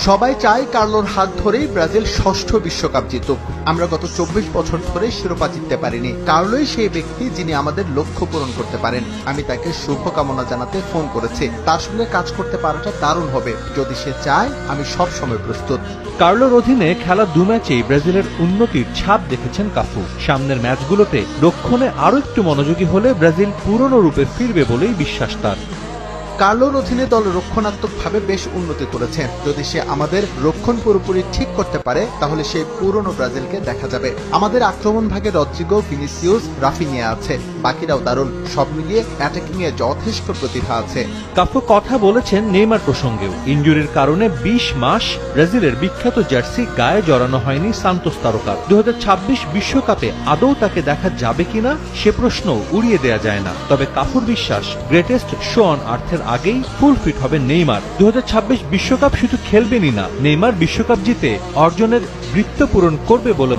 সবাই চায় কার্লোর হাত ধরেই ব্রাজিল ষষ্ঠ বিশ্বকাপ জিতুক। আমরা গত 24 বছর ধরে শিরোপা জিততে পারিনি। কার্লোই সেই ব্যক্তি যিনি আমাদের লক্ষ্য পূরণ করতে পারেন। আমি তাকে শুভকামনা জানাতে ফোন করেছি। তার সঙ্গে কাজ করতে পারাটা দারুণ হবে। যদি সে চায়, আমি সব সময় প্রস্তুত। কার্লোর অধীনে খেলা 2 ম্যাচেই ব্রাজিলের উন্নতির ছাপ দেখেছেন কাফু। সামনের ম্যাচগুলোতে রক্ষণে আরও একটু মনোযোগী হলে ব্রাজিল পুরনো রূপে ফিরবে বলেই বিশ্বাস তার। কার্লোর অধীনে দল রক্ষণাত্মকভাবে বেশ উন্নতি করেছে। যদি সে আমাদের রক্ষণ পুরোপুরি ঠিক করতে পারে, তাহলে সেই পুরনো ব্রাজিলকে দেখা যাবে। আমাদের আক্রমণ ভাগে রদ্রিগো, ভিনিসিয়াস, রাফিনিয়া আছে। বাকিরাও দারুণ। সব মিলিয়ে অ্যাটাকিং এ যথেষ্ট প্রতিভা আছে। কাফু কথা বলেছেন নেইমার প্রসঙ্গেও। ইনজুরির কারণে 20 মাস ব্রাজিলের বিখ্যাত জার্সি গায়ে জড়ানো হয়নি সান্তোস তারকার। 2026 বিশ্বকাপে আদৌ তাকে দেখা যাবে কিনা সে প্রশ্ন উড়িয়ে দেয়া যায় না। তবে কাফুর বিশ্বাস, গ্রেটেস্ট শো অন আর্থের আগেই ফুল ফিট হবে নেইমার। 2026 বিশ্বকাপ শুধু খেলবেনই না, নেইমার বিশ্বকাপ জিতে অর্জনের বৃত্ত পূরণ করবে বলে